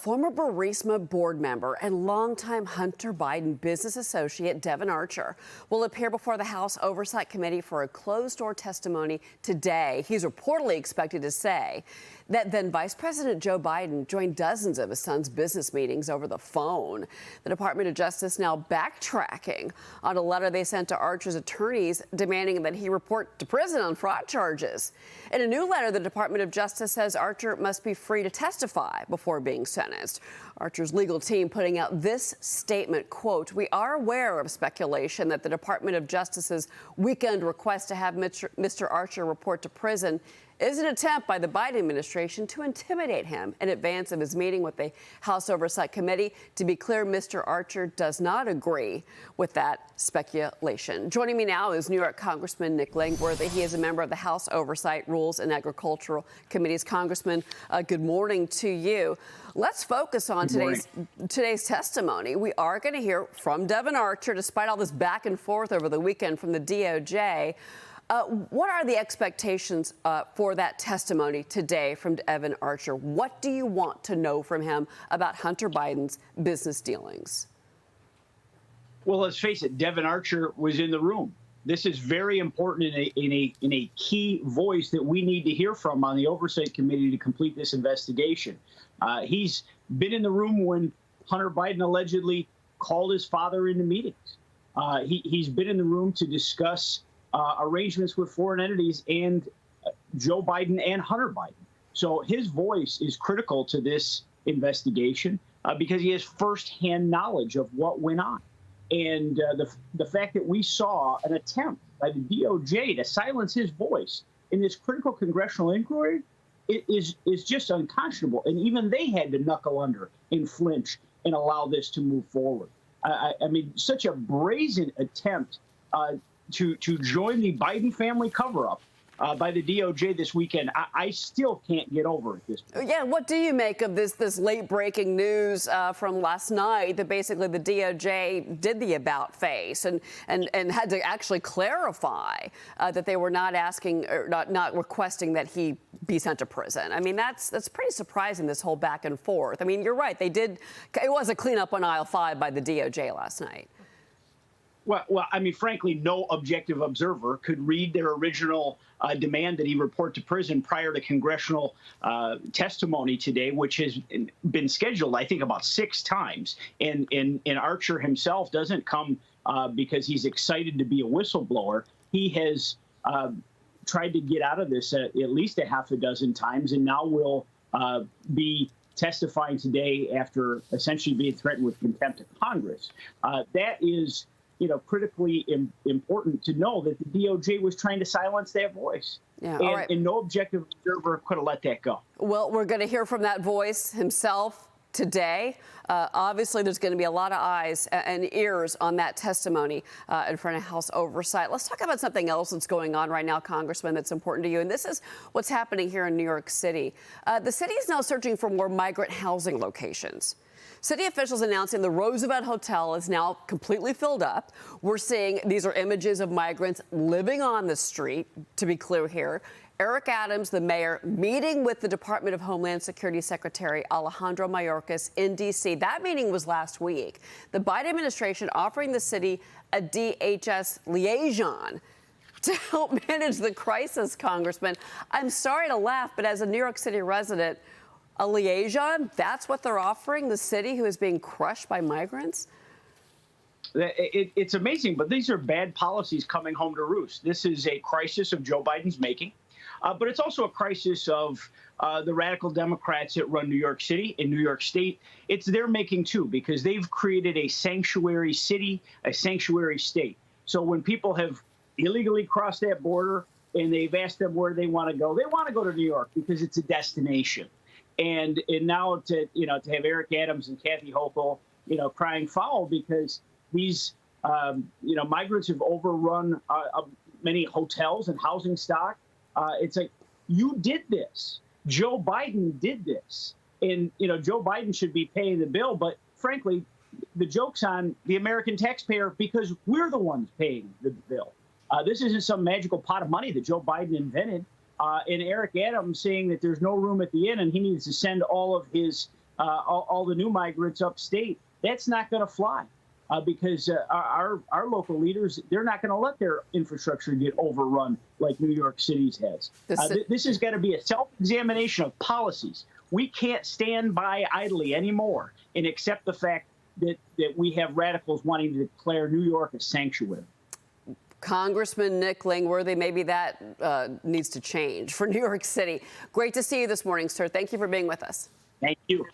Former Burisma board member and longtime Hunter Biden business associate Devon Archer will appear before the House Oversight Committee for a closed-door testimony today. He's reportedly expected to say that then Vice President Joe Biden joined dozens of his son's business meetings over the phone. The Department of Justice now backtracking on a letter they sent to Archer's attorneys demanding that he report to prison on fraud charges. In a new letter, the Department of Justice says Archer must be free to testify before being sentenced. Archer's legal team putting out this statement, quote, "We are aware of speculation that the Department of Justice's weekend request to have Mr. Archer report to prison is an attempt by the Biden administration to intimidate him in advance of his meeting with the House Oversight Committee. To be clear, Mr. Archer does not agree with that speculation." Joining me now is New York Congressman Nick Langworthy. He is a member of the House Oversight, Rules, and Agricultural Committees. Congressman, good morning to you. Let's focus on today's testimony. We are going to hear from Devon Archer, despite all this back and forth over the weekend from the DOJ. What are the expectations for that testimony today from Devon Archer? What do you want to know from him about Hunter Biden's business dealings? Well, let's face it, Devon Archer was in the room. This is very important in a key voice that we need to hear from on the Oversight Committee to complete this investigation. He's been in the room when Hunter Biden allegedly called his father into meetings. He's been in the room to discuss arrangements with foreign entities and Joe Biden and Hunter Biden. So his voice is critical to this investigation because he has firsthand knowledge of what went on. And the fact that we saw an attempt by the DOJ to silence his voice in this critical congressional inquiry is just unconscionable. And even they had to knuckle under and flinch and allow this to move forward. I mean, such a brazen attempt to join the Biden family cover-up by the DOJ this weekend, I still can't get over at this point. Yeah, what do you make of this late-breaking news from last night that basically the DOJ did the about face and had to actually clarify that they were not asking or not requesting that he be sent to prison? I mean, that's pretty surprising, this whole back and forth. I mean, you're right. It was a cleanup on aisle 5 by the DOJ last night. Well, I mean, frankly, no objective observer could read their original demand that he report to prison prior to congressional testimony today, which has been scheduled, I think, about 6 times. And Archer himself doesn't come because he's excited to be a whistleblower. He has tried to get out of this at least a half a dozen times, and now will be testifying today after essentially being threatened with contempt of Congress. That is, critically important to know that the DOJ was trying to silence that voice. Yeah, all right. And no objective observer could have let that go. Well, we're going to hear from that voice himself today. Obviously, there's going to be a lot of eyes and ears on that testimony in front of House Oversight. Let's talk about something else that's going on right now, Congressman, that's important to you. And this is what's happening here in New York City. The city is now searching for more migrant housing locations. City officials announcing the Roosevelt Hotel is now completely filled up. We're seeing these are images of migrants living on the street, to be clear here. Eric Adams, the mayor, meeting with the Department of Homeland Security Secretary Alejandro Mayorkas in D.C. That meeting was last week. The Biden administration offering the city a DHS liaison to help manage the crisis, Congressman. I'm sorry to laugh, but as a New York City resident, a liaison, that's what they're offering the city who is being crushed by migrants? It's amazing, but these are bad policies coming home to roost. This is a crisis of Joe Biden's making, but it's also a crisis of the radical Democrats that run New York City and New York State. It's their making, too, because they've created a sanctuary city, a sanctuary state. So when people have illegally crossed that border and they've asked them where they want to go to New York because it's a destination. And now to have Eric Adams and Kathy Hochul, crying foul because these, migrants have overrun many hotels and housing stock. It's like, you did this. Joe Biden did this. And, Joe Biden should be paying the bill. But frankly, the joke's on the American taxpayer because we're the ones paying the bill. This isn't some magical pot of money that Joe Biden invented. And Eric Adams saying that there's no room at the inn and he needs to send all of his all the new migrants upstate. That's not going to fly. Because our local leaders, they're not going to let their infrastructure get overrun like New York City's has. This has got to be a self-examination of policies. We can't stand by idly anymore and accept the fact that we have radicals wanting to declare New York a sanctuary. Congressman Nick Langworthy, maybe that needs to change for New York City. Great to see you this morning, sir. Thank you for being with us. Thank you.